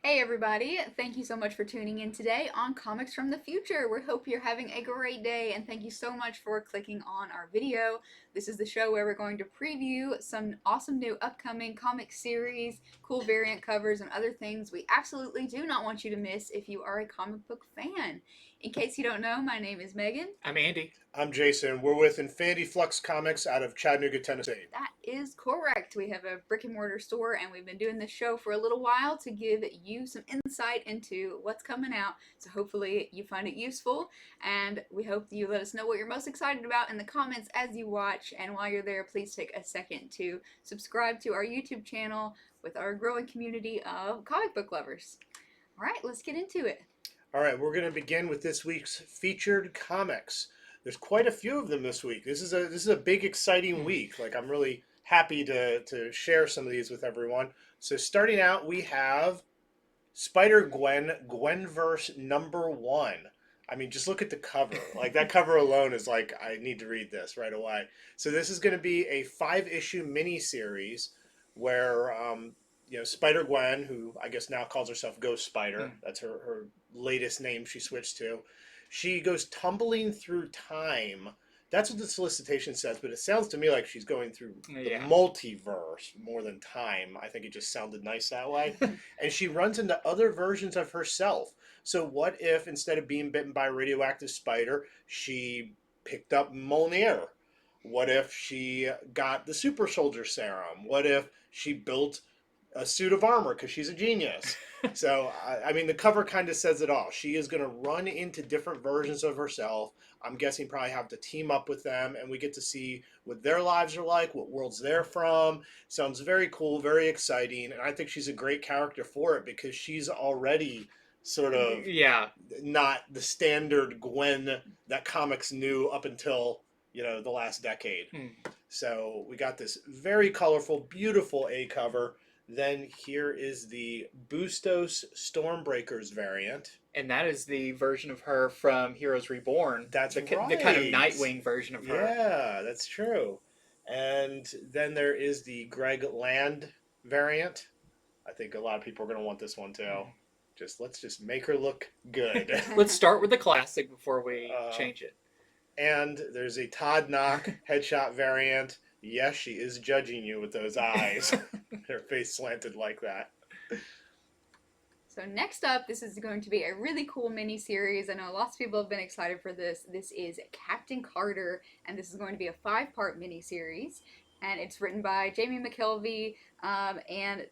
Hey everybody, thank you so much for tuning in today on Comics from the Future. We hope you're having a great day and thank you so much for clicking on our video. This is the show where we're going to preview some awesome new upcoming comic series, cool variant covers, and other things we absolutely do not want you to miss if you are a comic book fan. In case you don't know, my name is Megan. I'm Andy. I'm Jason. We're with Infinity Flux Comics out of Chattanooga, Tennessee. That is correct. We have a brick and mortar store and we've been doing this show for a little while to give you some insight into what's coming out. So hopefully you find it useful and we hope you let us know what you're most excited about in the comments as you watch. And while you're there, please take a second to subscribe to our YouTube channel with our growing community of comic book lovers. All right, let's get into it. All right, we're going to begin with this week's featured comics. There's quite a few of them this week. This is a big, exciting week. Like, I'm really happy to share some of these with everyone. So starting out, we have Spider-Gwen, Gwenverse #1. I mean, just look at the cover. Like, that cover alone is like, I need to read this right away. So this is going to be a 5-issue mini-series where, Spider-Gwen, who I guess now calls herself Ghost Spider, that's her latest name she switched to, she goes tumbling through time. That's what the solicitation says, but it sounds to me like she's going through the multiverse more than time. I think it just sounded nice that way. And she runs into other versions of herself. So what if instead of being bitten by a radioactive spider, she picked up Mjolnir? What if she got the super soldier serum? What if she built a suit of armor because she's a genius? So, I mean, the cover kind of says it all. She is going to run into different versions of herself. I'm guessing probably have to team up with them, and we get to see what their lives are like, what worlds they're from. Sounds very cool, very exciting, and I think she's a great character for it because she's already sort of not the standard Gwen that comics knew up until, the last decade. So we got this very colorful, beautiful A cover. Then here is the BUSTOS Stormbreakers variant. And that is the version of her from Heroes Reborn. That's the right. The kind of Nightwing version of her. Yeah, that's true. And then there is the Greg Land variant. I think a lot of people are going to want this one too. Let's just make her look good. Let's start with the classic before we change it. And there's a Todd NAUCK headshot variant. Yes, she is judging you with those eyes. Her face slanted like that. So next up, this is going to be a really cool mini-series. I know lots of people have been excited for this. This is Captain Carter, and this is going to be a 5-part mini-series. And it's written by Jamie McKelvey and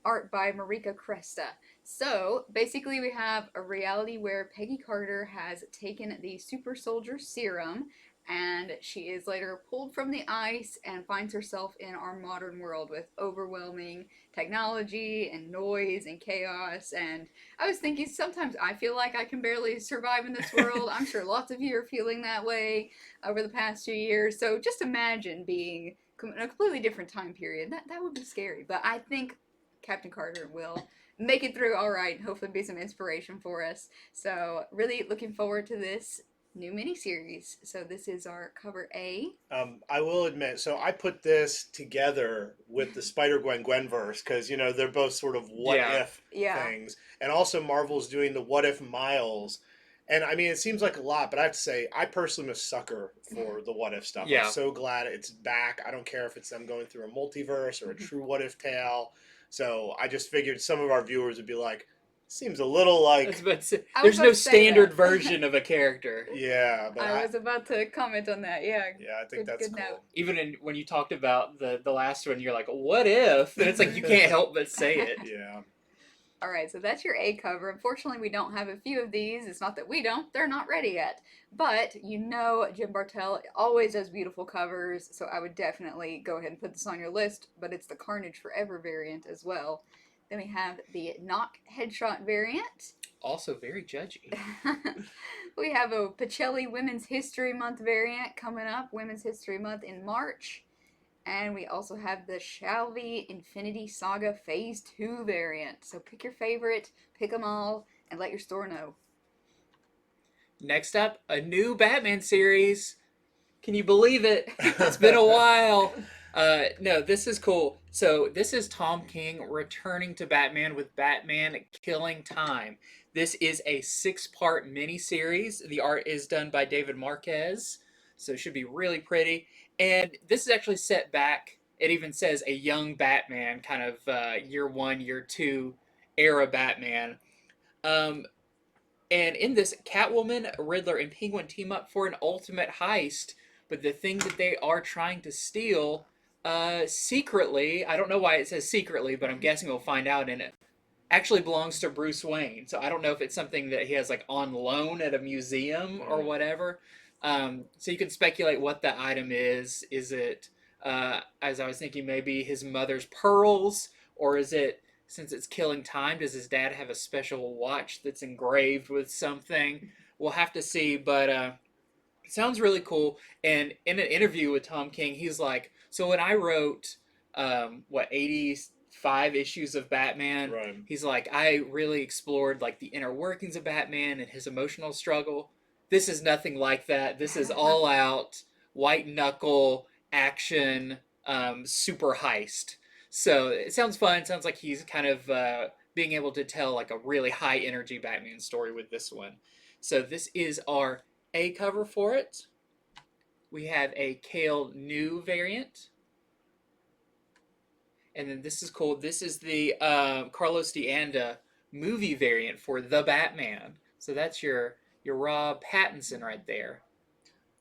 art by Marika Cresta. So basically we have a reality where Peggy Carter has taken the super soldier serum and she is later pulled from the ice and finds herself in our modern world with overwhelming technology and noise and chaos. And I was thinking, sometimes I feel like I can barely survive in this world. I'm sure lots of you are feeling that way over the past few years. So just imagine being in a completely different time period. That would be scary. But I think Captain Carter will make it through all right. Hopefully be some inspiration for us. So really looking forward to this new miniseries. So this is our cover A. I will admit, so I put this together with the Spider-Gwen Gwenverse because, they're both sort of what-if things. And also Marvel's doing the What If Miles. And, I mean, it seems like a lot, but I have to say, I personally am a sucker for the what-if stuff. I'm so glad it's back. I don't care if it's them going through a multiverse or a true what-if tale. So I just figured some of our viewers would be like, seems a little like... There's no standard version of a character. Yeah, but I was about to comment on that. Yeah, I think that's cool. Note. Even when you talked about the last one, you're like, what if? And it's like, you can't help but say it. Yeah. All right, so that's your A cover. Unfortunately, we don't have a few of these. It's not that we don't. They're not ready yet. But Jim Bartel always does beautiful covers, so I would definitely go ahead and put this on your list. But it's the Carnage Forever variant as well. Then we have the NAUCK headshot variant. Also very judgy. We have a PICHELLI Women's History Month variant coming up. Women's History Month in March. And we also have the SHALVEY Infinity Saga Phase 2 variant. So pick your favorite, pick them all, and let your store know. Next up, a new Batman series. Can you believe it? It's been a while. No, this is cool. So this is Tom King returning to Batman with Batman Killing Time. This is a 6-part miniseries. The art is done by David Marquez, so it should be really pretty. And this is actually set back. It even says a young Batman, kind of year 1, year 2 era Batman. Um, and in this, Catwoman, Riddler, and Penguin team up for an ultimate heist. But the thing that they are trying to steal, secretly, I don't know why it says secretly, but I'm guessing we'll find out in it, actually belongs to Bruce Wayne. So I don't know if it's something that he has like on loan at a museum or whatever. So you can speculate what the item is. Is it, as I was thinking, maybe his mother's pearls? Or is it, since it's killing time, does his dad have a special watch that's engraved with something? We'll have to see, but it sounds really cool. And in an interview with Tom King, he's like, so when I wrote, 85 issues of Batman, Right. he's like, I really explored like the inner workings of Batman and his emotional struggle. This is nothing like that. This is all out, white knuckle, action, super heist. So it sounds fun. It sounds like he's kind of being able to tell like a really high energy Batman story with this one. So this is our A cover for it. We have a KAEL new variant. And then this is cool. This is the Carlos DeAnda movie variant for The Batman. So that's your Rob Pattinson right there.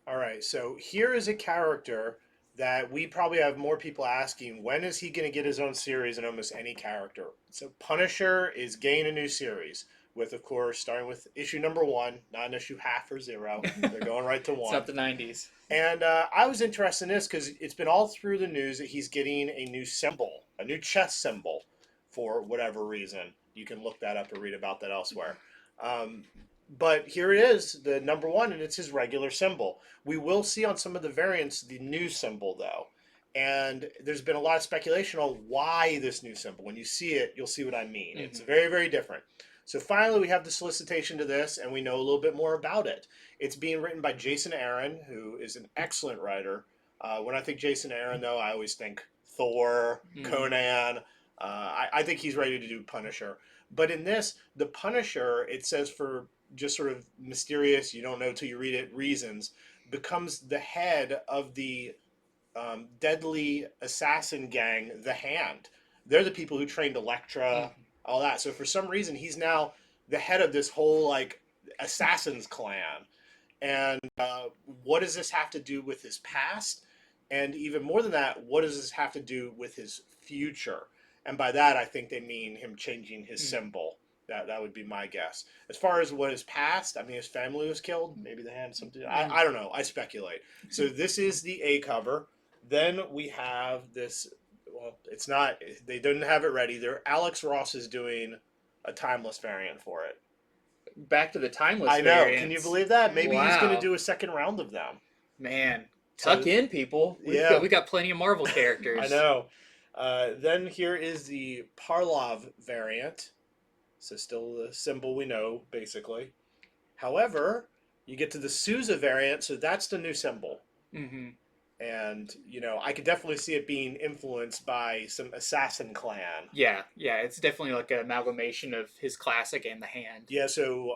All right, so here is a character that we probably have more people asking, when is he going to get his own series in almost any character? So Punisher is getting a new series with, of course, starting with issue number 1, not an issue half or 0. They're going right to 1. It's not the 90s. And I was interested in this because it's been all through the news that he's getting a new symbol, a new chest symbol for whatever reason. You can look that up or read about that elsewhere. But here it is, the number 1, and it's his regular symbol. We will see on some of the variants the new symbol, though. And there's been a lot of speculation on why this new symbol. When you see it, you'll see what I mean. It's very, very different. So finally, we have the solicitation to this, and we know a little bit more about it. It's being written by Jason Aaron, who is an excellent writer. When I think Jason Aaron, though, I always think Thor, Conan. I think he's ready to do Punisher. But in this, the Punisher, it says for just sort of mysterious, you don't know till you read it, reasons, becomes the head of the deadly assassin gang, the Hand. They're the people who trained Elektra, all that. So for some reason, he's now the head of this whole like assassins clan. And what does this have to do with his past? And even more than that, what does this have to do with his future? And by that, I think they mean him changing his symbol. That would be my guess. As far as what is past, I mean, his family was killed. Maybe they had something. I don't know. I speculate. So this is the A cover. Then we have this. Well, it's not. They didn't have it ready. Alex Ross is doing a timeless variant for it. Back to the timeless I know. variants. Can you believe that? Maybe he's going Wow. to do a second round of them. Man, tuck in, people. We got plenty of Marvel characters. I know. Then here is the Parlov variant. So still the symbol we know, basically. However, you get to the SOUZA variant, so that's the new symbol. Mm-hmm. And, you know, I could definitely see it being influenced by some assassin clan. Yeah, it's definitely like an amalgamation of his classic and the Hand. Yeah, so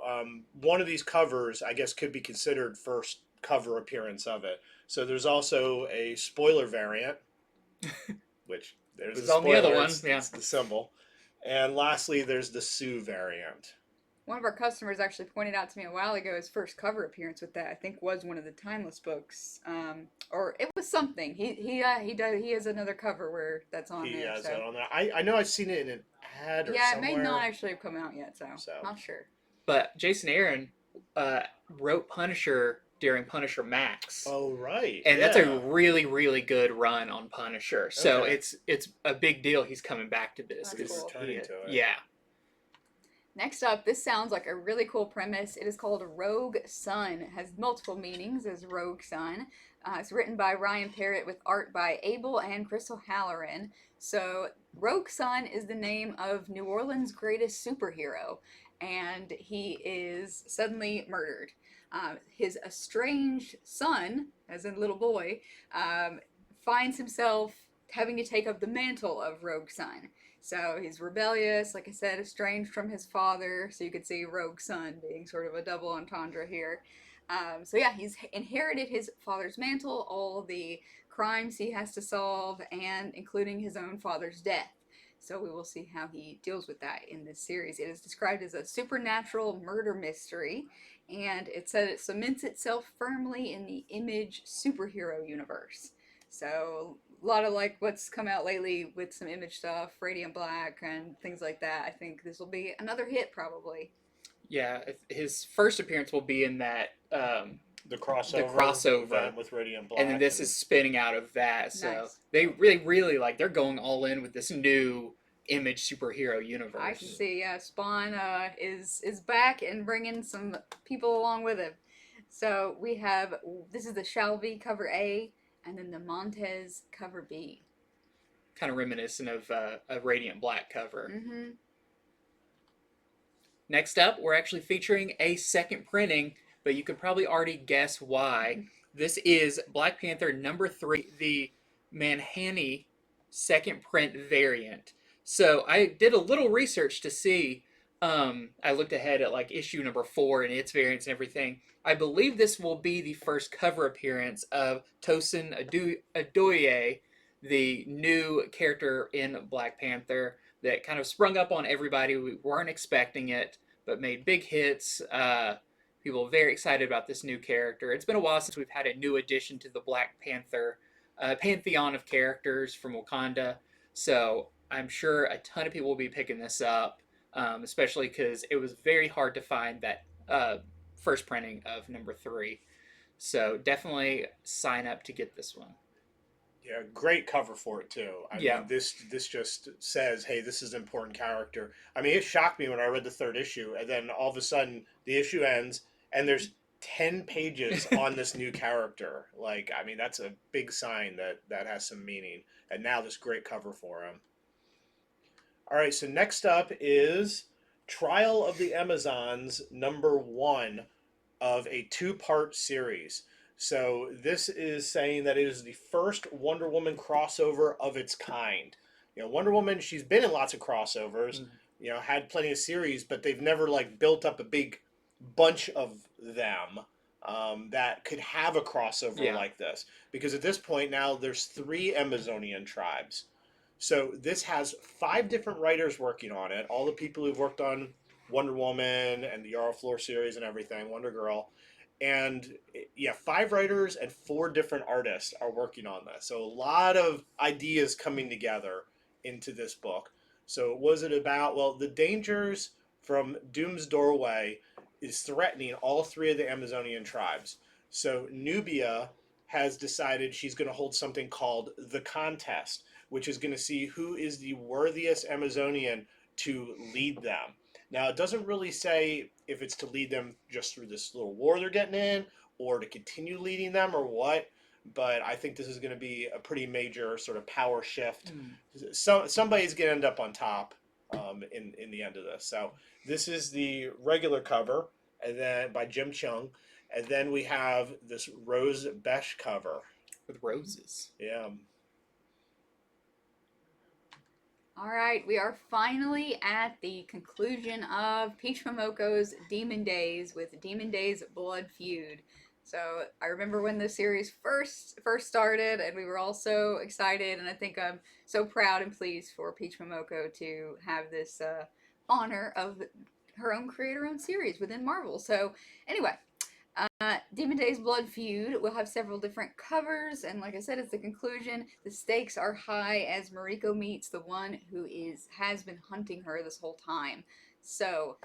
one of these covers, I guess, could be considered first cover appearance of it. So there's also a spoiler variant, which there's It's the on the spoiler, other one, it's, yeah. it's the symbol. And lastly, there's the Sue variant. One of our customers actually pointed out to me a while ago his first cover appearance with that, I think, was one of the Timeless books, or it was something. He has another cover where that's on there. He has so. that on there. I know I've seen it in an ad or Yeah, somewhere. it may not actually have come out yet, so not sure. But Jason Aaron wrote Punisher during Punisher Max. Oh, right. And that's a really, really good run on Punisher. So Okay. it's a big deal he's coming back to this. That's cool. Returning to it. Yeah. Next up, this sounds like a really cool premise. It is called Rogue Sun. It has multiple meanings as Rogue Sun. It's written by Ryan Parrott with art by Abel and Crystal Halloran. So Rogue Sun is the name of New Orleans' greatest superhero, and he is suddenly murdered. His estranged son, as in little boy, finds himself having to take up the mantle of Rogue Son. So he's rebellious, like I said, estranged from his father. So you could see Rogue Son being sort of a double entendre here. So yeah, he's inherited his father's mantle, all the crimes he has to solve, and including his own father's death. So we will see how he deals with that in this series. It is described as a supernatural murder mystery, and it said it cements itself firmly in the Image superhero universe. So a lot of like what's come out lately with some Image stuff, Radiant Black and things like that. I think this will be another hit probably. Yeah, his first appearance will be in that The crossover event with Radiant Black, and then this is spinning out of that. So Nice. they really like they're going all in with this new Image superhero universe. I can see, yeah, Spawn is back and bringing some people along with him. So we have, this is the Shalvey cover A, and then the Montez cover B. Kind of reminiscent of a Radiant Black cover. Mm-hmm. Next up, we're actually featuring a second printing, but you can probably already guess why. This is Black Panther #3, the MANHANINI second print variant. So I did a little research to see. I looked ahead at like issue #4 and its variants and everything. I believe this will be the first cover appearance of Tosin Adoye, the new character in Black Panther that kind of sprung up on everybody. We weren't expecting it, but made big hits. People are very excited about this new character. It's been a while since we've had a new addition to the Black Panther pantheon of characters from Wakanda. So I'm sure a ton of people will be picking this up, especially because it was very hard to find that first printing of #3. So definitely sign up to get this one. Yeah, great cover for it too. I Yeah. mean, this just says, hey, this is an important character. I mean, it shocked me when I read the 3rd issue, and then all of a sudden the issue ends, and there's 10 pages on this new character. Like, I mean, that's a big sign that has some meaning. And now this great cover for him. All right, so next up is Trial of the Amazons #1 of a 2-part series. So this is saying that it is the first Wonder Woman crossover of its kind. You know, Wonder Woman, she's been in lots of crossovers, you know, had plenty of series, but they've never like built up a big bunch of them that could have a crossover like this. Because at this point now there's 3 Amazonian tribes. So this has 5 different writers working on it. All the people who've worked on Wonder Woman and the Yarrow Floor series and everything, Wonder Girl. And yeah, 5 writers and 4 different artists are working on this. So a lot of ideas coming together into this book. So what is it about? Well, the dangers from Doom's Doorway is threatening all 3 of the Amazonian tribes. So Nubia has decided she's going to hold something called the contest, which is going to see who is the worthiest Amazonian to lead them. Now, it doesn't really say if it's to lead them just through this little war they're getting in or to continue leading them or what, but I think this is going to be a pretty major sort of power shift. So somebody's going to end up on top in the end of this. So this is the regular cover, and then by Jim Chung, and then we have this Rose Besh cover. With roses. Yeah. All right, we are finally at the conclusion of Peach Momoko's Demon Days with Demon Days Blood Feud. So I remember when the series first started, and we were all so excited, and I think I'm so proud and pleased for Peach Momoko to have this honor of her own creator-owned series within Marvel. So anyway, Demon Days Blood Feud will have several different covers, and like I said, it's the conclusion. The stakes are high as Mariko meets the one who has been hunting her this whole time. So,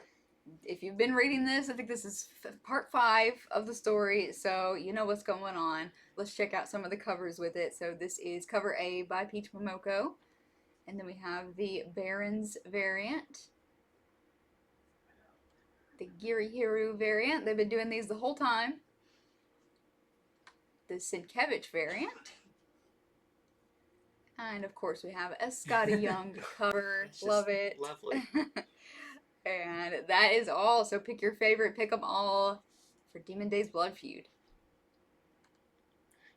if you've been reading this, I think this is part 5 of the story, so you know what's going on. Let's check out some of the covers with it. So this is cover A by Peach Momoko, and then we have the Baron's variant. The Girihiru variant. They've been doing these the whole time. The Sienkiewicz variant. And of course we have a Scotty Young cover. Love it. Lovely. And that is all. So pick your favorite, pick them all for Demon Days Blood Feud.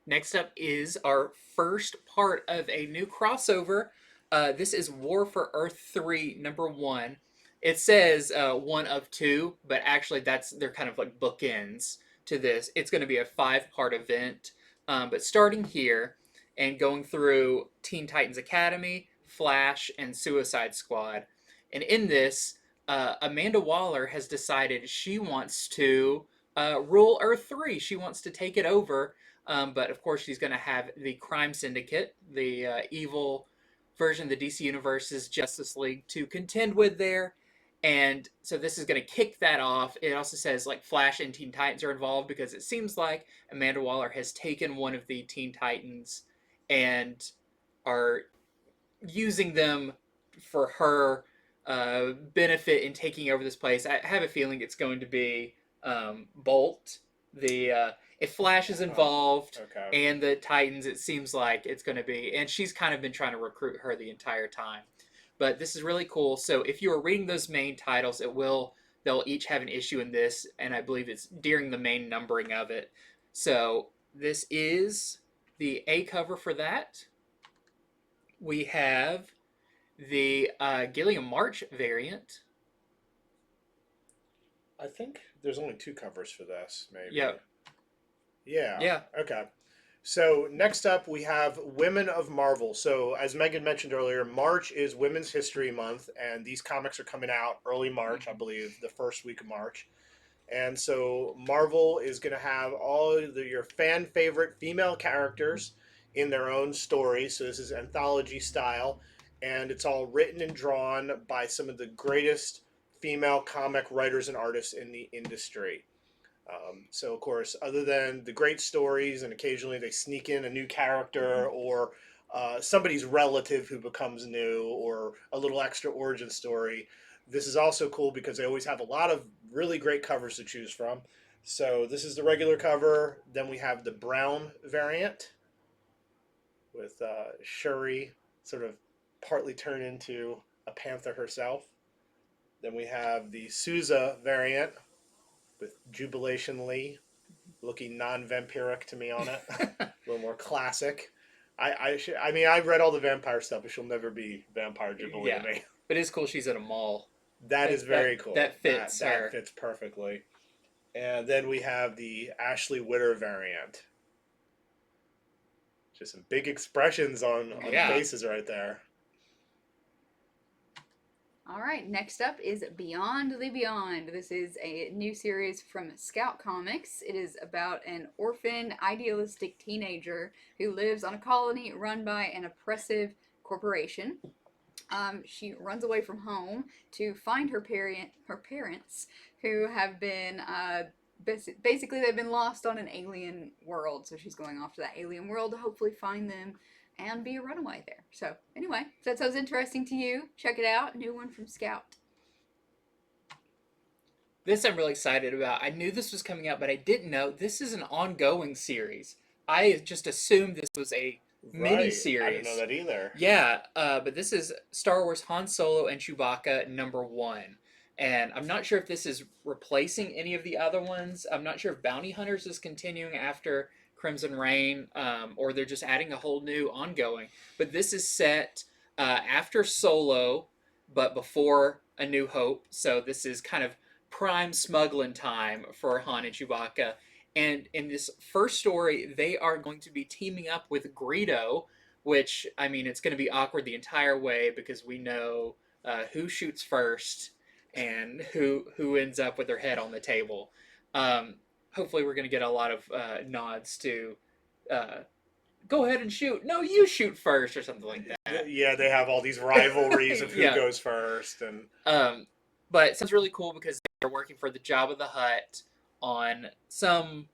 Next up is our first part of a new crossover. This is War for Earth 3, number 1. It says 1 of 2, but actually they're kind of like bookends to this. It's going to be a 5-part event. But starting here and going through Teen Titans Academy, Flash, and Suicide Squad. And in this, Amanda Waller has decided she wants to rule Earth 3. She wants to take it over. But of course, she's going to have the Crime Syndicate, the evil version of the DC Universe's Justice League, to contend with there. And so this is going to kick that off. It also says like Flash and Teen Titans are involved because it seems like Amanda Waller has taken one of the Teen Titans and are using them for her benefit in taking over this place. I have a feeling it's going to be Bolt. If Flash is involved and the Titans, it seems like it's going to be, and she's kind of been trying to recruit her the entire time. But this is really cool. So if you are reading those main titles, they'll each have an issue in this, and I believe it's during the main numbering of it. So this is the A cover for that. We have the Gilliam March variant. I think there's only 2 covers for this, maybe. Yep. Yeah. Okay. So next up we have Women of Marvel. So as Megan mentioned earlier, March is Women's History Month, and these comics are coming out early March, I believe, the first week of March. And so Marvel is going to have all your fan favorite female characters in their own story. So this is anthology style, and it's all written and drawn by some of the greatest female comic writers and artists in the industry. So, of course, other than the great stories, and occasionally they sneak in a new character or somebody's relative who becomes new, or a little extra origin story, this is also cool because they always have a lot of really great covers to choose from. So this is the regular cover. Then we have the brown variant with Shuri sort of partly turned into a panther herself. Then we have the SOUZA variant with Jubilation Lee looking non-vampiric to me on it. A little more classic. I mean, I've read all the vampire stuff, but she'll never be Vampire Jubilee to me. But it's cool she's at a mall. That is very cool. That fits her. That fits perfectly. And then we have the Ashley Witter variant. Just some big expressions on faces right there. All right, next up is Beyond the Beyond. This is a new series from Scout Comics. It is about an orphan, idealistic teenager who lives on a colony run by an oppressive corporation. She runs away from home to find her parents, who have been basically they've been lost on an alien world. So she's going off to that alien world to hopefully find them and be a runaway there. So anyway, if that sounds interesting to you, check it out. New one from Scout. This I'm really excited about. I knew this was coming out, but I didn't know this is an ongoing series. I just assumed this was a mini-series. I didn't know that either. Yeah, but this is Star Wars Han Solo and Chewbacca #1. And I'm not sure if this is replacing any of the other ones. I'm not sure if Bounty Hunters is continuing after Crimson Reign, or they're just adding a whole new ongoing. But this is set after Solo, but before A New Hope. So this is kind of prime smuggling time for Han and Chewbacca. And in this first story, they are going to be teaming up with Greedo, which, I mean, it's going to be awkward the entire way because we know who shoots first and who ends up with their head on the table. Hopefully we're going to get a lot of nods to go ahead and shoot. No, you shoot first or something like that. Yeah, they have all these rivalries of who goes first. But it sounds really cool because they're working for the Jabba the Hutt on some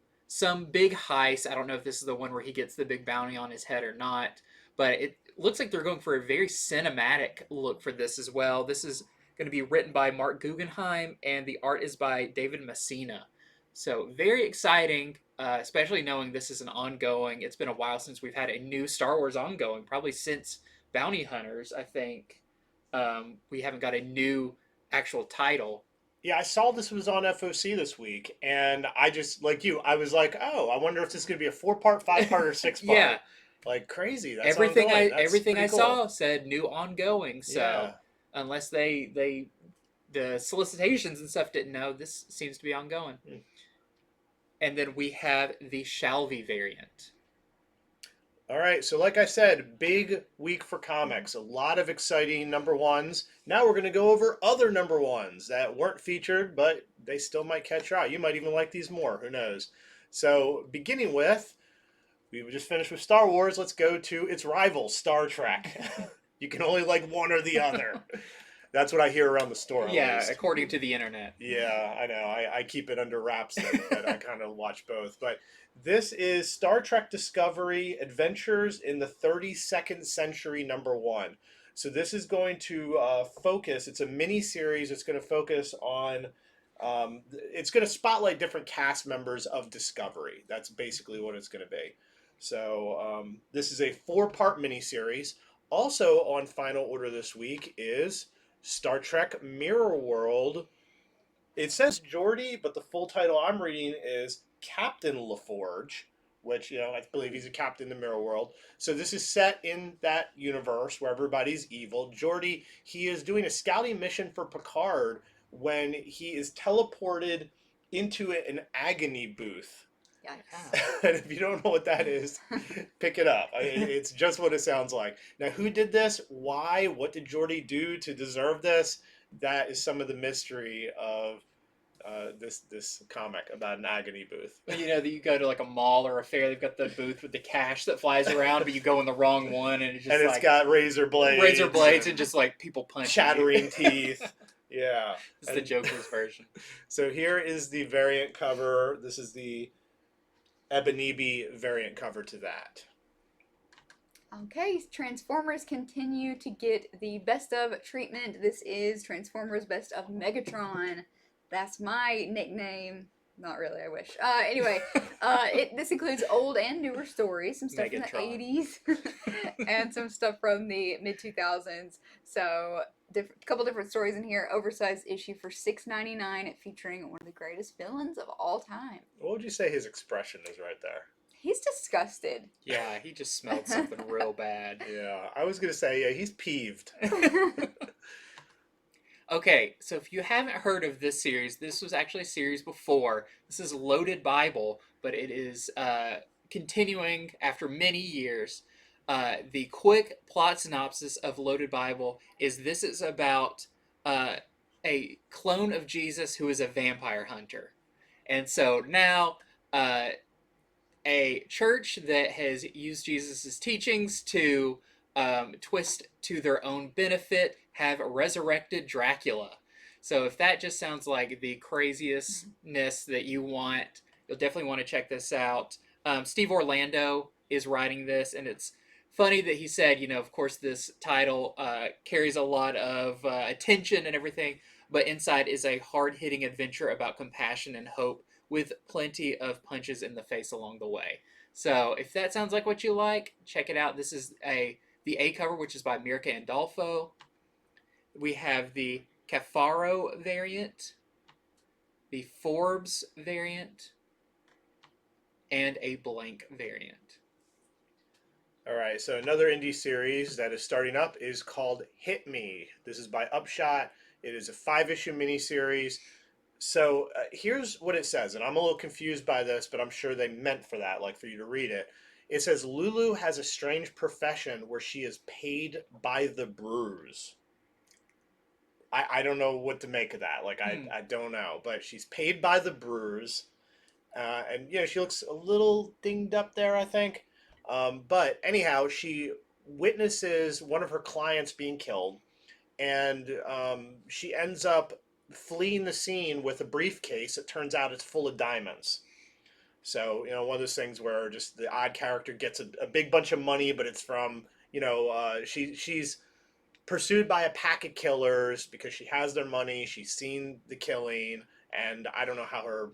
big heist. I don't know if this is the one where he gets the big bounty on his head or not. But it looks like they're going for a very cinematic look for this as well. This is going to be written by Mark Guggenheim, and the art is by David Messina. So very exciting, especially knowing this is an ongoing. It's been a while since we've had a new Star Wars ongoing, probably since Bounty Hunters, I think. We haven't got a new actual title. Yeah, I saw this was on FOC this week, and I just, like you, I was like, oh, I wonder if this is going to be a 4-part, 5-part, or 6-part. Yeah, Like, crazy. That's ongoing. That's everything pretty I cool. saw said new ongoing. So Yeah. unless they the solicitations and stuff didn't know, this seems to be ongoing. Hmm. And then we have the Shalvey variant. All right, so like I said, big week for comics. A lot of exciting number ones. Now we're going to go over other number ones that weren't featured, but they still might catch your eye. You might even like these more. Who knows? So, beginning with, we just finished with Star Wars. Let's go to its rival, Star Trek. You can only like one or the other. That's what I hear around the store, at Yeah, least. according to the internet. Yeah, I know. I keep it under wraps that I kind of watch both. But this is Star Trek Discovery Adventures in the 32nd Century #1. So this is going to focus, it's a mini series. It's going to focus on, it's going to spotlight different cast members of Discovery. That's basically what it's going to be. So this is a 4-part mini series. Also on final order this week is Star Trek Mirror World. It says Geordi, but the full title I'm reading is Captain LaForge, which, I believe he's a captain in the Mirror World. So this is set in that universe where everybody's evil. Geordi, he is doing a scouting mission for Picard when he is teleported into an agony booth. Yikes. And if you don't know what that is, pick it up. It's just what it sounds like. Now, who did this? Why? What did Geordi do to deserve this? That is some of the mystery of this comic about an agony booth. That you go to like a mall or a fair, they've got the booth with the cash that flies around, but you go in the wrong one, and it's just And it's got razor blades and just like people punching chattering you. teeth. Yeah. It's the Joker's version. So here is the variant cover. This is the Ebonibi variant cover to that. Okay, Transformers continue to get the best of treatment. This is Transformers Best of Megatron. That's my nickname. Not really, I wish. Anyway, this includes old and newer stories, some stuff Megatron. from the 80s, and some stuff from the mid-2000s. So, a couple different stories in here. Oversized issue for $6.99, featuring one of the greatest villains of all time. What would you say his expression is right there? He's disgusted. Yeah, he just smelled something real bad. Yeah, I was going to say, yeah, he's peeved. Okay, so if you haven't heard of this series, this was actually a series before. This is Loaded Bible, but it is continuing after many years. The quick plot synopsis of Loaded Bible is this is about a clone of Jesus who is a vampire hunter. And so now a church that has used Jesus' teachings to twist to their own benefit have resurrected Dracula. So if that just sounds like the craziestness that you want, you'll definitely want to check this out. Steve Orlando is writing this, and it's funny that he said, of course this title carries a lot of attention and everything, but inside is a hard-hitting adventure about compassion and hope with plenty of punches in the face along the way. So if that sounds like what you like, check it out. This is the A cover, which is by Mirka Andolfo. We have the Cafaro variant, the Forbes variant, and a blank variant. All right, so another indie series that is starting up is called Hit Me. This is by Upshot. It is a 5-issue miniseries. So here's what it says, and I'm a little confused by this, but I'm sure they meant for that, like for you to read it. It says, Lulu has a strange profession where she is paid by the bruise. I don't know what to make of that. Like, I don't know. But she's paid by the bruise. And, she looks a little dinged up there, I think. But anyhow, she witnesses one of her clients being killed. And she ends up fleeing the scene with a briefcase. It turns out it's full of diamonds. So, one of those things where just the odd character gets a big bunch of money, but it's from, she's pursued by a pack of killers because she has their money. She's seen the killing, and I don't know how her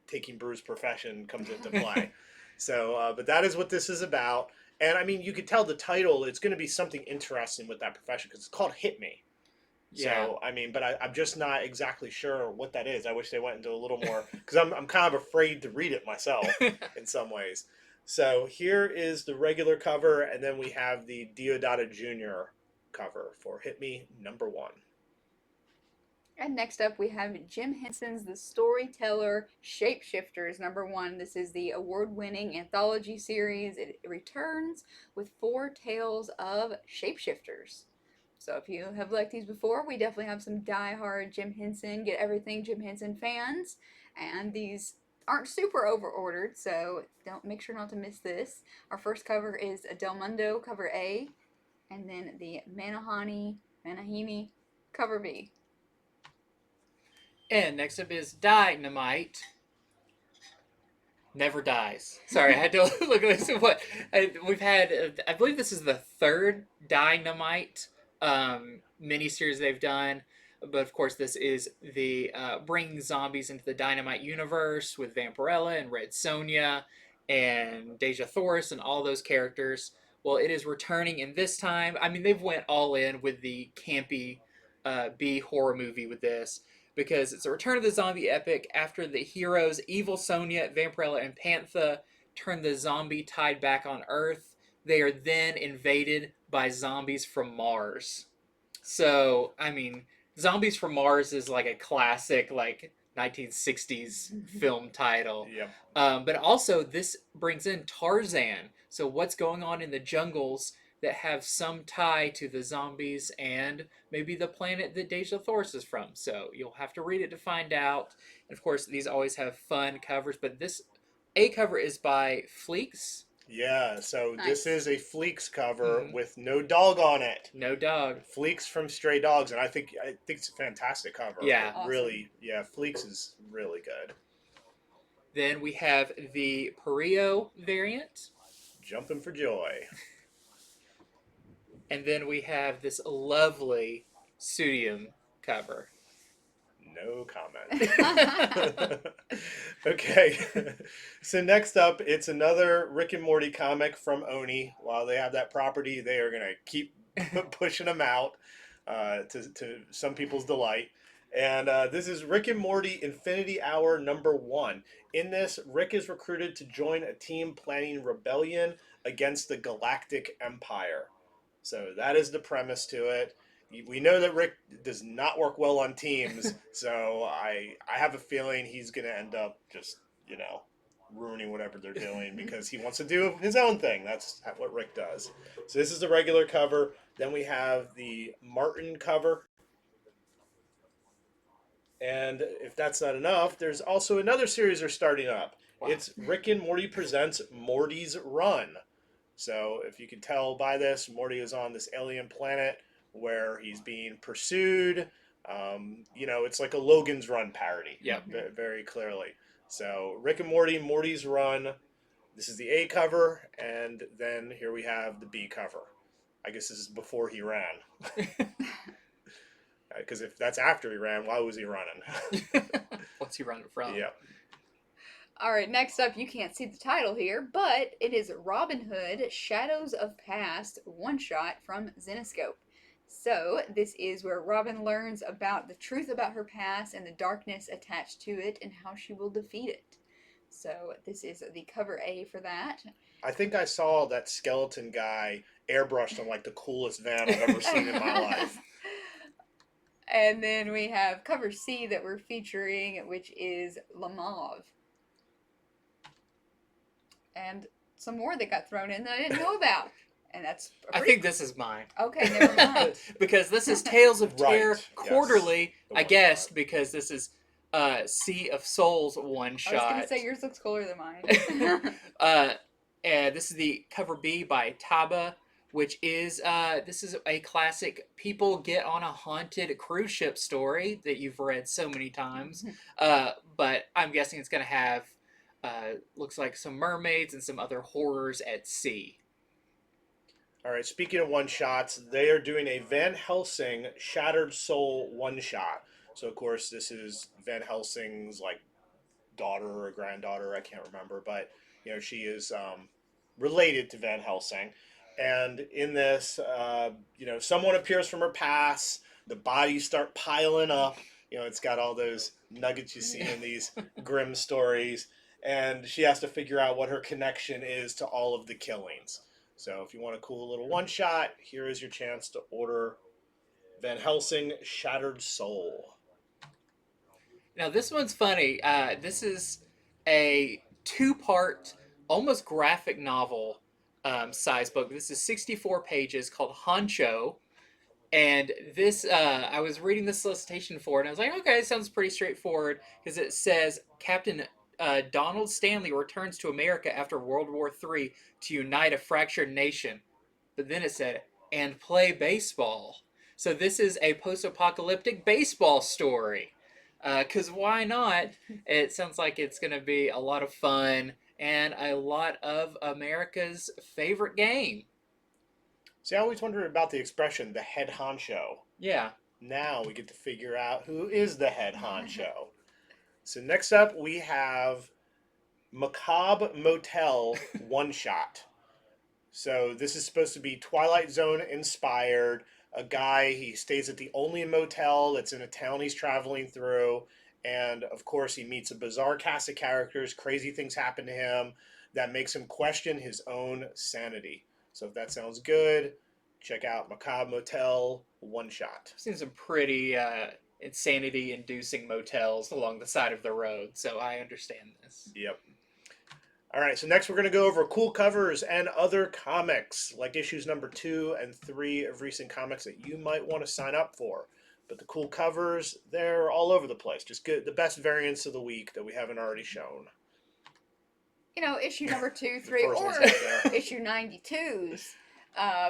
taking Bruce's profession comes into play. So, but that is what this is about. And I mean, you could tell the title, it's going to be something interesting with that profession because it's called Hit Me. Yeah. So I mean, but I'm just not exactly sure what that is. I wish they went into a little more because I'm kind of afraid to read it myself in some ways. So here is the regular cover, and then we have the Deodato Jr. cover for Hit Me #1. And next up, we have Jim Henson's The Storyteller Shapeshifters #1. This is the award-winning anthology series. It returns with 4 tales of shapeshifters. So if you have liked these before, we definitely have some die-hard Jim Henson, Get Everything Jim Henson fans. And these aren't super over-ordered, so don't make sure not to miss this. Our first cover is Del Mundo, cover A, and then the Manahini, cover B. And next up is Dynamite. Never dies. Sorry, I had to look at this. What we've had, I believe this is the 3rd Dynamite miniseries they've done. But of course, this is the bringing zombies into the Dynamite universe with Vampirella and Red Sonja and Deja Thoris and all those characters. Well, it is returning, and this time, I mean, they've went all in with the campy B horror movie with this, because it's a return of the zombie epic after the heroes Evil Sonja, Vampirella, and Panther turn the zombie tide back on Earth. They are then invaded by zombies from Mars. So, I mean, Zombies from Mars is like a classic, like 1960s film title. Yep. But also, this brings in Tarzan. So, what's going on in the jungles that have some tie to the zombies and maybe the planet that Deja Thoris is from. So, you'll have to read it to find out. And of course, these always have fun covers, but this A cover is by Fleeks. Yeah, so Nice. this is a Fleeks cover with no dog on it. No dog. Fleeks from Stray Dogs, and I think it's a fantastic cover. Yeah. It really, yeah, Fleeks is really good. Then we have the Perio variant. Jumping for joy. And then we have this lovely Studium cover. No comment. Okay. So next up, it's another Rick and Morty comic from Oni. While they have that property, they are going to keep pushing them out to some people's delight. And this is Rick and Morty Infinity Hour #1. In this, Rick is recruited to join a team planning rebellion against the Galactic Empire. So that is the premise to it. We know that Rick does not work well on teams, so I have a feeling he's going to end up just, ruining whatever they're doing because he wants to do his own thing. That's what Rick does. So this is the regular cover. Then we have the Martin cover. And if that's not enough, there's also another series they're starting up. Wow. It's Rick and Morty Presents Morty's Run. So if you can tell by this, Morty is on this alien planet where he's being pursued. It's like a Logan's Run parody. Yeah. Very clearly. So Rick and Morty, Morty's Run. This is the A cover, and then here we have the B cover. I guess this is before he ran. Because if that's after he ran, why was he running? What's he running from? Yeah. All right, next up, you can't see the title here, but it is Robin Hood Shadows of Past one-shot from Zenescope. So this is where Robin learns about the truth about her past and the darkness attached to it and how she will defeat it. So this is the cover A for that. I think I saw that skeleton guy airbrushed on like the coolest van I've ever seen in my life. And then we have cover C that we're featuring, which is La Mauve. And some more that got thrown in that I didn't know about. And that's I think this is mine. Okay, never mind. Because this is Tales of Terror Right, Quarterly. yes. I guessed because this is Sea of Souls one shot. I was going to say yours looks cooler than mine. And this is the cover B by Taba, which is this is a classic people get on a haunted cruise ship story that you've read so many times. But I'm guessing it's going to have looks like some mermaids and some other horrors at sea. All right, speaking of one-shots, they are doing a Van Helsing Shattered Soul one-shot. So, of course, this is Van Helsing's, daughter or granddaughter, I can't remember. But, she is related to Van Helsing. And in this, someone appears from her past The bodies start piling up. You know, it's got all those nuggets you see in these grim stories. And she has to figure out what her connection is to all of the killings. So if you want a cool little one-shot, here is your chance to order Van Helsing Shattered Soul. Now this one's funny. This is a two-part, almost graphic novel size book. This is 64 pages called Honcho. And this, I was reading the solicitation for it, and I was like, okay, it sounds pretty straightforward, because it says Captain Donald Stanley returns to America after World War III to unite a fractured nation. But then it said, and play baseball. So this is a post-apocalyptic baseball story. Because why not? It sounds like it's going to be a lot of fun and a lot of America's favorite game. See, I always wondered about the expression, the head honcho. Yeah. Now we get to figure out who is the head honcho. So next up, we have Macabre Motel One Shot. So this is supposed to be Twilight Zone inspired. A guy, he stays at the only motel that's in a town he's traveling through. And of course, he meets a bizarre cast of characters. Crazy things happen to him that makes him question his own sanity. So if that sounds good, check out Macabre Motel One Shot. I've seen some pretty insanity-inducing motels along the side of the road, so I understand this. Yep. All right, so next we're going to go over cool covers and other comics, like issues number 2 and 3 of recent comics that you might want to sign up for. But the cool covers, they're all over the place. Just get the best variants of the week that we haven't already shown. You know, issue number 2, 3, First or one's right there. issue 92's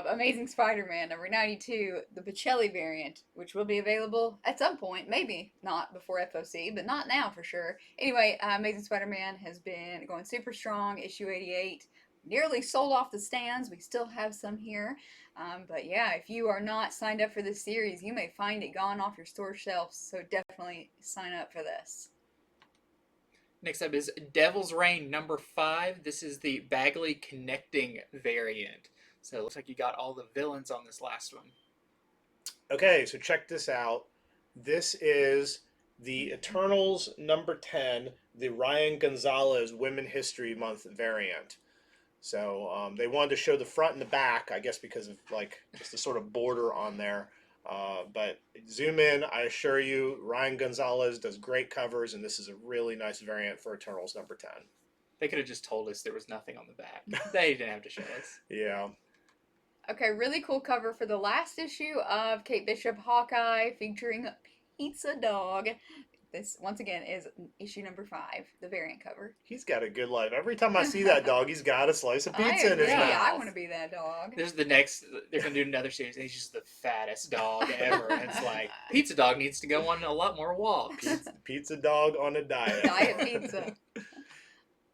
Amazing Spider-Man number 92, the PICHELLI variant, which will be available at some point, maybe not before FOC, but not now for sure. Anyway, Amazing Spider-Man has been going super strong. Issue 88 nearly sold off the stands. We still have some here. But yeah, if you are not signed up for this series, you may find it gone off your store shelves, so definitely sign up for this. Next up is Devil's Reign number 5. This is the Bagley connecting variant. So it looks like you got all the villains on this last one. Okay, so check this out. This is the Eternals number 10, the Ryan Gonzalez Women History Month variant. So they wanted to show the front and the back, I guess because of like just the sort of border on there. But zoom in, I assure you, Ryan Gonzalez does great covers, and this is a really nice variant for Eternals number 10. They could have just told us there was nothing on the back. They didn't have to show us. Yeah. Okay, really cool cover for the last issue of Kate Bishop Hawkeye featuring Pizza Dog. This, once again, is issue number 5, the variant cover. He's got a good life. Every time I see that dog, he's got a slice of pizza in his agree. mouth. I want to be that dog. There's the next, they're going to do another series, and he's just the fattest dog ever. And it's like, Pizza Dog needs to go on a lot more walks. Pizza dog on a diet. Diet pizza.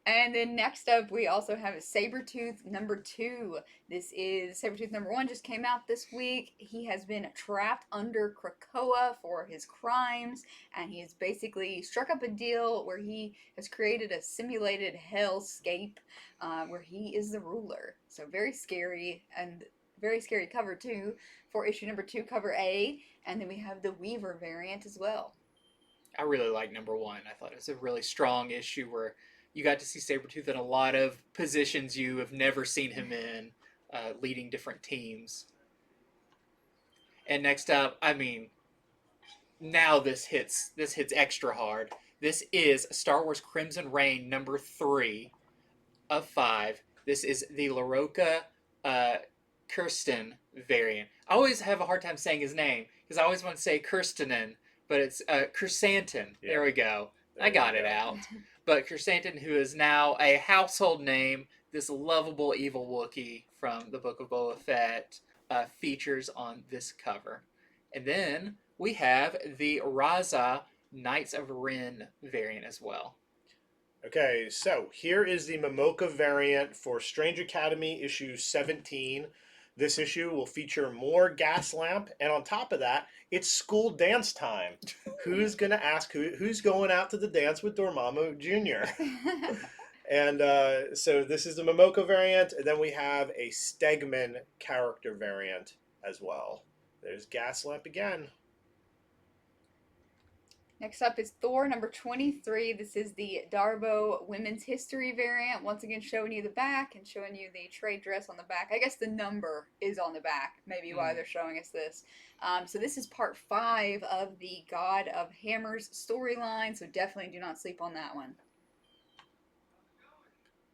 And then next up, we also have Sabretooth number 2. This is Sabretooth number 1, just came out this week. He has been trapped under Krakoa for his crimes, and he has basically struck up a deal where he has created a simulated hellscape where he is the ruler. So very scary, and very scary cover too for issue number 2, cover A. And then we have the Weaver variant as well. I really like number 1. I thought it was a really strong issue where you got to see Sabretooth in a lot of positions you have never seen him in, leading different teams. And next up, I mean, now this hits extra hard. This is Star Wars Crimson Reign number 3 of 5. This is the LaRocca Kirsten variant. I always have a hard time saying his name because I always want to say Kirstenen, but it's Kirsantin. Yeah. There we go. I got it out. But Kirsantin, who is now a household name, this lovable evil Wookiee from the Book of Boba Fett, features on this cover. And then we have the Raza Knights of Ren variant as well. Okay, so here is the Momoka variant for Strange Academy issue 17. This issue will feature more gas lamp, and on top of that, it's school dance time. Who's going to ask who's going out to the dance with Dormammu Jr.? And so this is the Momoka variant, and then we have a Stegman character variant as well. There's gas lamp again. Next up is Thor number 23. This is the Darbo Women's History variant. Once again, showing you the back and showing you the trade dress on the back. I guess the number is on the back, maybe why they're showing us this. So this is part 5 of the God of Hammers storyline, so definitely do not sleep on that one.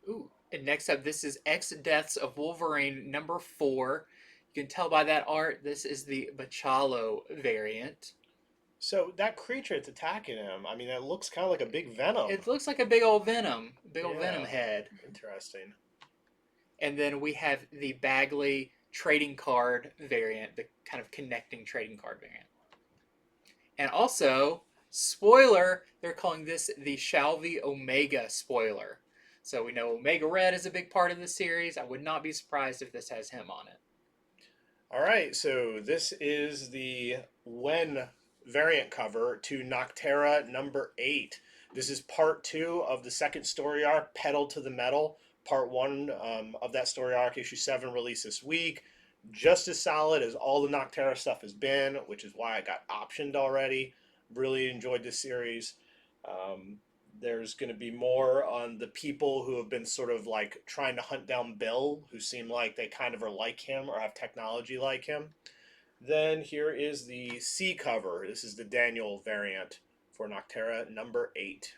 Ooh. And next up, this is X Deaths of Wolverine number 4. You can tell by that art, this is the Bachalo variant. So that creature that's attacking him, I mean, it looks kind of like a big Venom. It looks like a big old Venom. Big old Venom head. Interesting. And then we have the Bagley trading card variant, the kind of connecting trading card variant. And also, spoiler, they're calling this the Shalvey Omega spoiler. So we know Omega Red is a big part of the series. I would not be surprised if this has him on it. All right, so this is the Gwen variant cover to Noctera number 8. This is part 2 of the second story arc, Pedal to the Metal. Part 1 of that story arc, issue 7, released this week. Just as solid as all the Noctera stuff has been, which is why I got optioned already. Really enjoyed this series. There's going to be more on the people who have been sort of like trying to hunt down Bill, who seem like they kind of are like him or have technology like him. Then here is the C cover. This is the Daniel variant for Noctera number 8.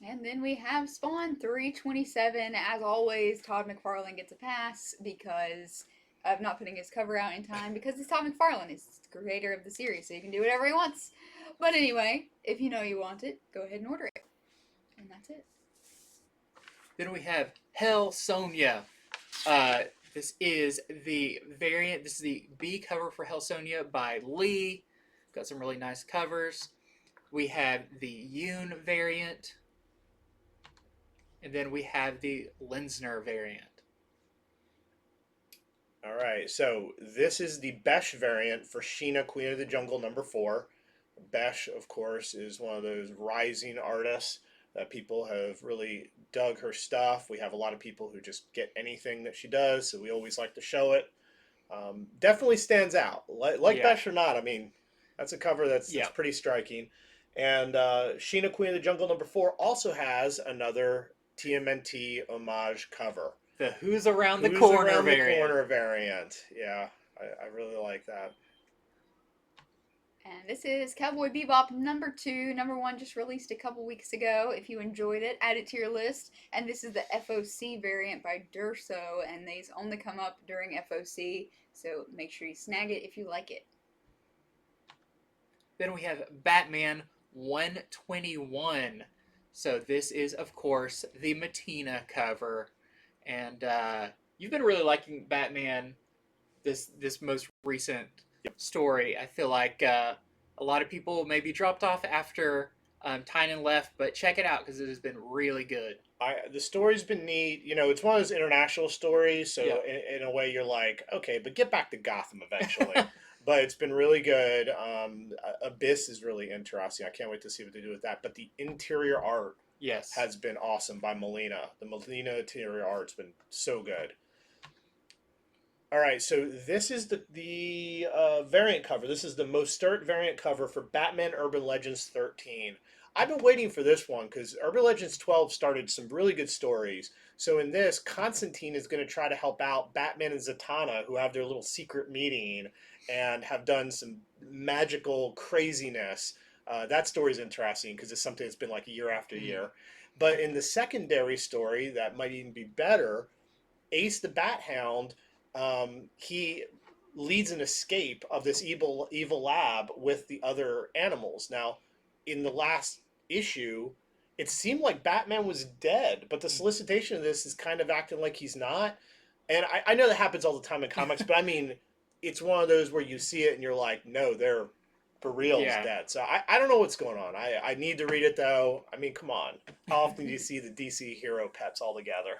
And then we have Spawn 327. As always, Todd McFarlane gets a pass because of not putting his cover out in time, because it's Todd McFarlane. He's the creator of the series, so he can do whatever he wants. But anyway, if you know you want it, go ahead and order it. And that's it. Then we have Hell Sonja. This is the variant. This is the B cover for Hell Sonja by Lee. Got some really nice covers. We have the Yoon variant. And then we have the Linsner variant. All right, so this is the Besh variant for Sheena, Queen of the Jungle number 4. Besh, of course, is one of those rising artists that people have really dug her stuff. We have a lot of people who just get anything that she does, so we always like to show it. Definitely stands out. Like Besh or not, I mean, that's a cover that's pretty striking. And Sheena, Queen of the Jungle number 4 also has another TMNT homage cover. The Who's Around the Corner variant. Yeah, I really like that. And this is Cowboy Bebop number 2. Number 1 just released a couple weeks ago. If you enjoyed it, add it to your list. And this is the FOC variant by Durso, and these only come up during FOC, so make sure you snag it if you like it. Then we have Batman 121. So this is, of course, the Matina cover. And you've been really liking Batman, this most recent story. I feel like a lot of people maybe dropped off after Tynan left, but check it out because it has been really good. The story's been neat. You know, it's one of those international stories, so in a way you're like, okay, but get back to Gotham eventually. But it's been really good. Abyss is really interesting. I can't wait to see what they do with that. But the interior art has been awesome by Molina. The Molina interior art's been so good. All right, so this is the variant cover. This is the Mostert variant cover for Batman Urban Legends 13. I've been waiting for this one because Urban Legends 12 started some really good stories. So in this, Constantine is going to try to help out Batman and Zatanna, who have their little secret meeting and have done some magical craziness. That story is interesting because it's something that's been like year after year. But in the secondary story, that might even be better, Ace the Bat Hound, he leads an escape of this evil lab with the other animals. Now, in the last issue, it seemed like Batman was dead, but the solicitation of this is kind of acting like he's not. And I know that happens all the time in comics, but I mean, it's one of those where you see it and you're like, no, they're for real dead. So I don't know what's going on. I need to read it, though. I mean, come on. How often do you see the DC hero pets all together?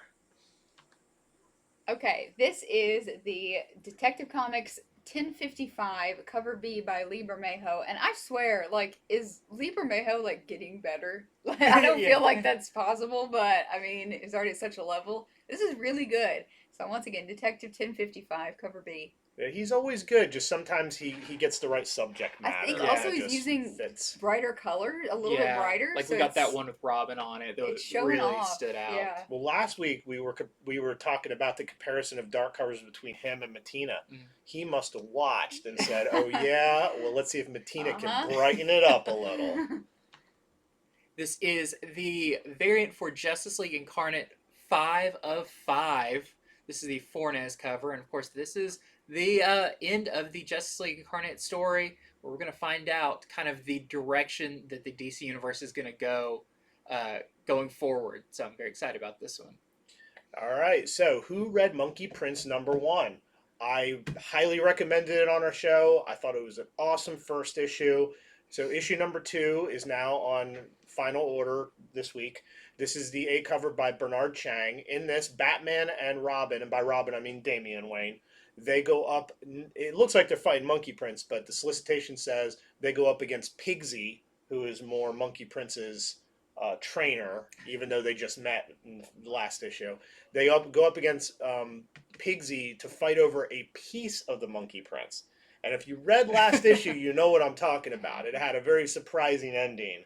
Okay, this is the Detective Comics 1055 cover B by Lee Bermejo, and I swear, like, is Lee Bermejo like getting better? Like, I don't feel like that's possible, but I mean, it's already at such a level. This is really good. So once again, Detective 1055 cover B. Yeah, he's always good. Just sometimes he gets the right subject I matter. think Yeah. also that he's just using fits. brighter color, a little bit Yeah, brighter. like so we got that it's- one with Robin on it that It's showing really off. stood out. Yeah. Well, last week we were talking about the comparison of dark covers between him and Matina. Mm. He must have watched and said, "Oh yeah, well let's see if Matina can Uh-huh. brighten it up a little." This is the variant for Justice League Incarnate 5 of 5. This is the Fornes cover, and of course, this is the end of the Justice League Incarnate story, where we're going to find out kind of the direction that the DC Universe is going to go going forward. So I'm very excited about this one. All right, so who read Monkey Prince #1? I highly recommended it on our show. I thought it was an awesome first issue. So issue #2 is now on final order this week. This is the A cover by Bernard Chang. In this, Batman and Robin, and by Robin I mean Damian Wayne, they go up. It looks like they're fighting Monkey Prince, but the solicitation says they go up against Pigsy, who is more Monkey Prince's trainer, even though they just met in the last issue. They go up against Pigsy to fight over a piece of the Monkey Prince. And if you read last issue, you know what I'm talking about. It had a very surprising ending.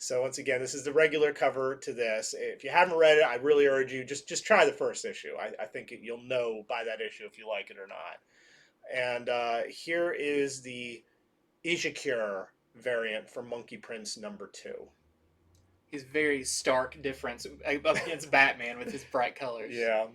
So once again, this is the regular cover to this. If you haven't read it, I really urge you, just try the first issue. I think you'll know by that issue if you like it or not. And here is the Ijikure variant for Monkey Prince #2. He's very stark difference up against Batman with his bright colors. Yeah.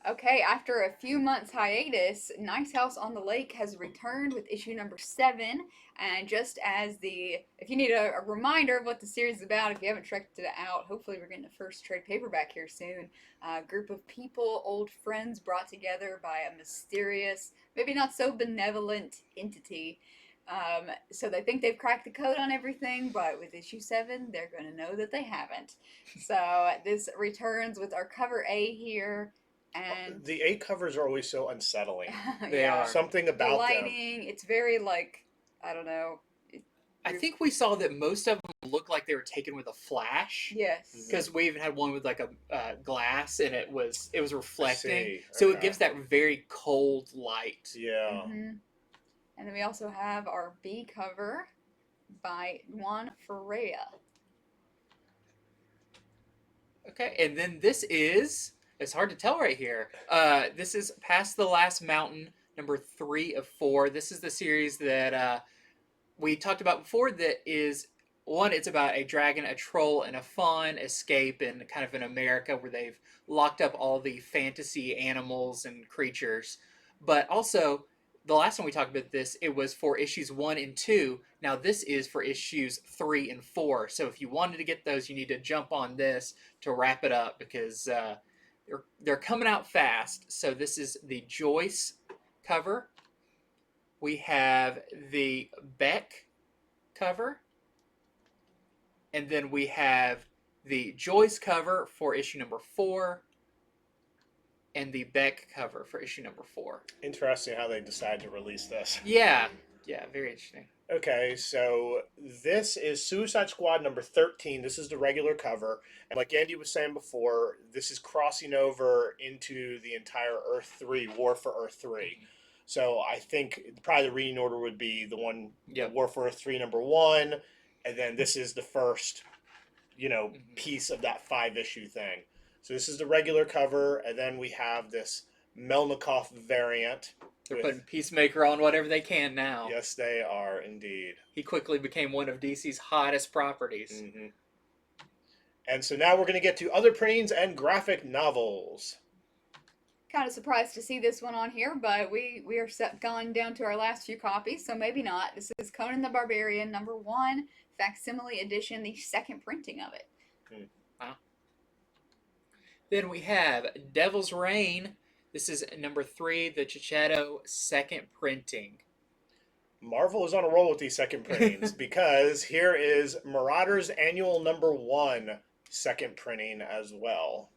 Okay, after a few months hiatus, Nice House on the Lake has returned with issue #7. And just as if you need a reminder of what the series is about, if you haven't checked it out, hopefully we're getting the first trade paperback here soon. A group of people, old friends brought together by a mysterious, maybe not so benevolent entity. So they think they've cracked the code on everything, but with issue 7, they're going to know that they haven't. So this returns with our cover A here. And The A covers are always so unsettling. They are. Something the about them. lighting, it's very I don't know. I think we saw that most of them looked like they were taken with a flash. Yes. Because we even had one with like a glass, and it was reflecting, see. so Okay. it gives that very cold light. Yeah. And then we also have our B cover by Juan Ferreira. Okay, and then this is, it's hard to tell right here. This is Past the Last Mountain, #3 of 4. This is the series that we talked about before. That is one. It's about a dragon, a troll, and a fawn escape in kind of in America where they've locked up all the fantasy animals and creatures. But also, the last time we talked about this, it was for issues 1 and 2. Now this is for issues 3 and 4. So if you wanted to get those, you need to jump on this to wrap it up, because they're coming out fast. So this is the Joyce cover. We have the Beck cover. And then we have the Joyce cover for issue #4. And the Beck cover for issue #4. Interesting how they decide to release this. Yeah, very interesting. Okay, so this is Suicide Squad #13. This is the regular cover. And like Andy was saying before, this is crossing over into the entire Earth 3, War for Earth 3. So I think probably the reading order would be the one, War for Earth 3 #1, and then this is the first, piece of that 5-issue thing. So this is the regular cover, and then we have this Melnikoff variant. They're putting Peacemaker on whatever they can now. Yes, they are indeed. He quickly became one of DC's hottest properties. Mm-hmm. And so now we're going to get to other printings and graphic novels. Kind of surprised to see this one on here, but we are gone down to our last few copies, so maybe not. This is Conan the Barbarian #1, facsimile edition, the second printing of it. Wow. Then we have Devil's Reign. This is #3, the Chichetto second printing. Marvel is on a roll with these second printings because here is Marauders Annual #1 second printing as well.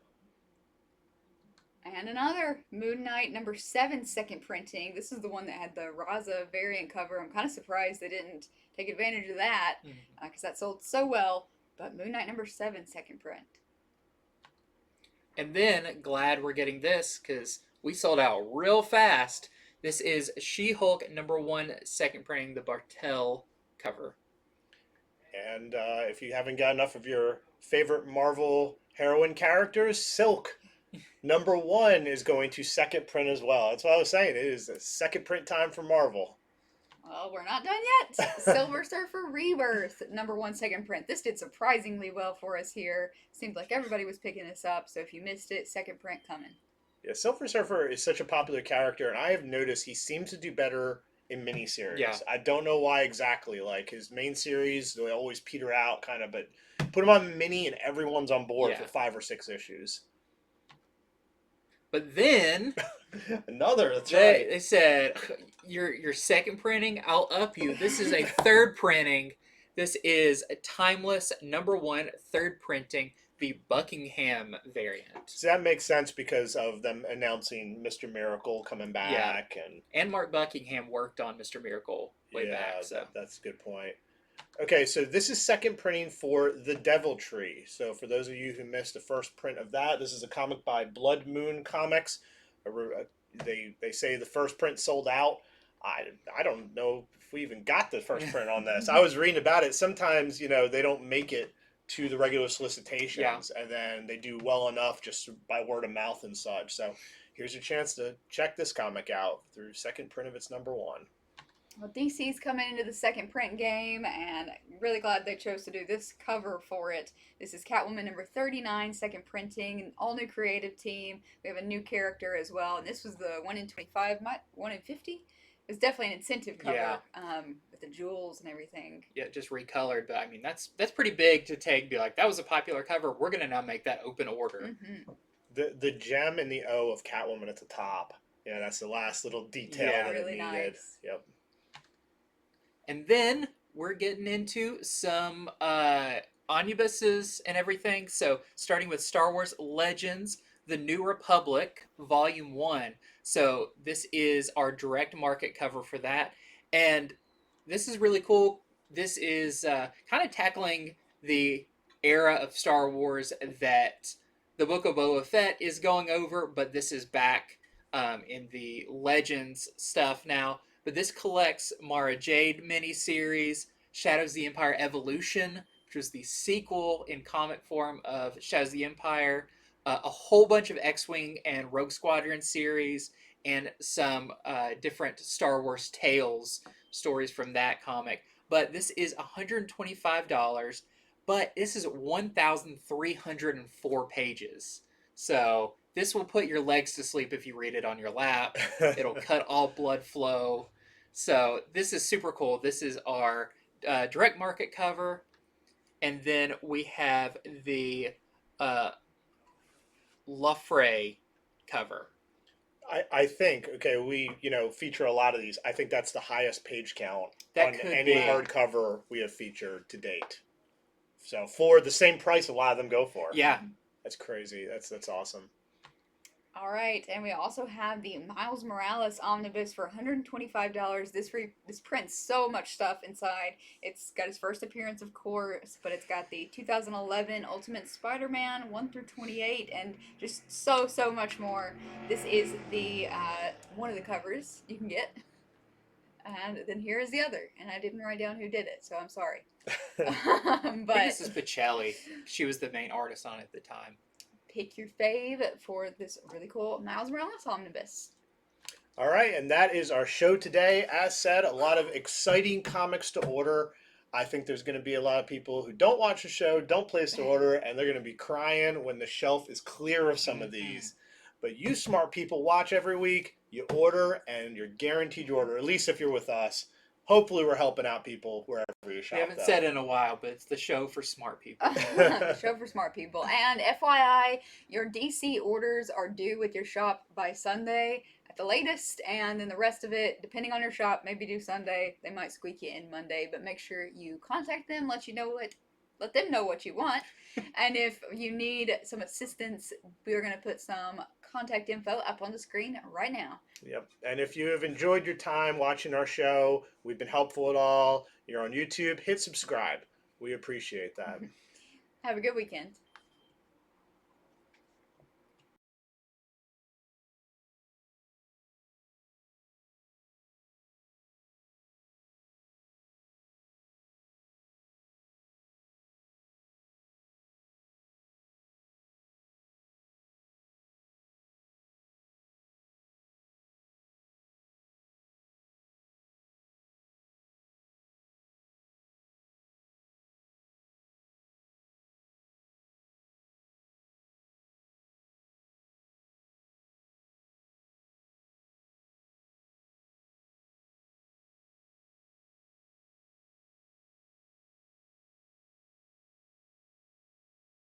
And another Moon Knight #7 second printing. This is the one that had the Raza variant cover. I'm kind of surprised they didn't take advantage of that because that sold so well. But Moon Knight #7 second print. And then, glad we're getting this because we sold out real fast. This is She-Hulk #1, second printing, the BARTEL cover. And if you haven't got enough of your favorite Marvel heroine characters, Silk #1 is going to second print as well. That's what I was saying. It is a second print time for Marvel. Well, we're not done yet. Silver Surfer Rebirth, #1 second print. This did surprisingly well for us here. Seemed like everybody was picking this up, so if you missed it, second print coming. Yeah, Silver Surfer is such a popular character, and I have noticed he seems to do better in miniseries. Yeah. I don't know why exactly. Like his main series, they always peter out kind of, but put him on mini and everyone's on board for 5 or 6 issues. But then that's right. They said, your second printing, I'll up you. This is a third printing. This is a Timeless #1 third printing, the Buckingham variant. So that makes sense because of them announcing Mr. Miracle coming back. And Mark Buckingham worked on Mr. Miracle way back. So that's a good point. Okay, so this is second printing for The Devil Tree. So for those of you who missed the first print of that, this is a comic by Blood Moon Comics. They say the first print sold out. I don't know if we even got the first print on this. I was reading about it. Sometimes, they don't make it to the regular solicitations, and then they do well enough just by word of mouth and such. So here's your chance to check this comic out through second print of its #1. Well, DC's coming into the second print game, and I'm really glad they chose to do this cover for it. This is Catwoman #39, second printing, an all-new creative team. We have a new character as well, and this was the 1 in 25, 1 in 50? It was definitely an incentive cover, with the jewels and everything. Yeah, just recolored, but I mean, that's pretty big to take, be like, that was a popular cover, we're going to now make that open order. Mm-hmm. The gem and the O of Catwoman at the top. Yeah, that's the last little detail that really it needed. nice. Yep. And then we're getting into some omnibuses and everything. So starting with Star Wars Legends, The New Republic, Volume 1. So this is our direct market cover for that. And this is really cool. This is kind of tackling the era of Star Wars that the Book of Boba Fett is going over, but this is back in the Legends stuff now. But this collects Mara Jade miniseries, Shadows of the Empire Evolution, which was the sequel in comic form of Shadows of the Empire, a whole bunch of X-Wing and Rogue Squadron series, and some different Star Wars Tales stories from that comic. But this is $125, but this is 1,304 pages. So this will put your legs to sleep if you read it on your lap. It'll cut all blood flow. So this is super cool. This is our direct market cover. And then we have the Lafray cover. I think, okay, we, feature a lot of these. I think that's the highest page count That on could any be. hardcover we have featured to date. So for the same price a lot of them go for. Yeah. That's crazy. That's awesome. All right, and we also have the Miles Morales Omnibus for $125. This prints so much stuff inside. It's got his first appearance, of course, but it's got the 2011 Ultimate Spider-Man 1 through 28, and just so much more. This is the one of the covers you can get, and then here is the other. And I didn't write down who did it, so I'm sorry. I think this is Pichelli. She was the main artist on it at the time. Pick your fave for this really cool Miles Morales Omnibus. All right, and that is our show today. As said, a lot of exciting comics to order. I think there's going to be a lot of people who don't watch the show, don't place the order, and they're going to be crying when the shelf is clear of some of these. But you smart people watch every week, you order, and you're guaranteed your order, at least if you're with us. Hopefully we're helping out people wherever you shop. We haven't said it in a while, but it's the show for smart people. Show for smart people. And FYI, your DC orders are due with your shop by Sunday at the latest, and then the rest of it, depending on your shop, maybe due Sunday. They might squeak you in Monday, but make sure you contact them, let them know what you want. And if you need some assistance, we're going to put some contact info up on the screen right now. Yep. And if you have enjoyed your time watching our show, we've been helpful at all, you're on YouTube, hit subscribe. We appreciate that. Have a good weekend.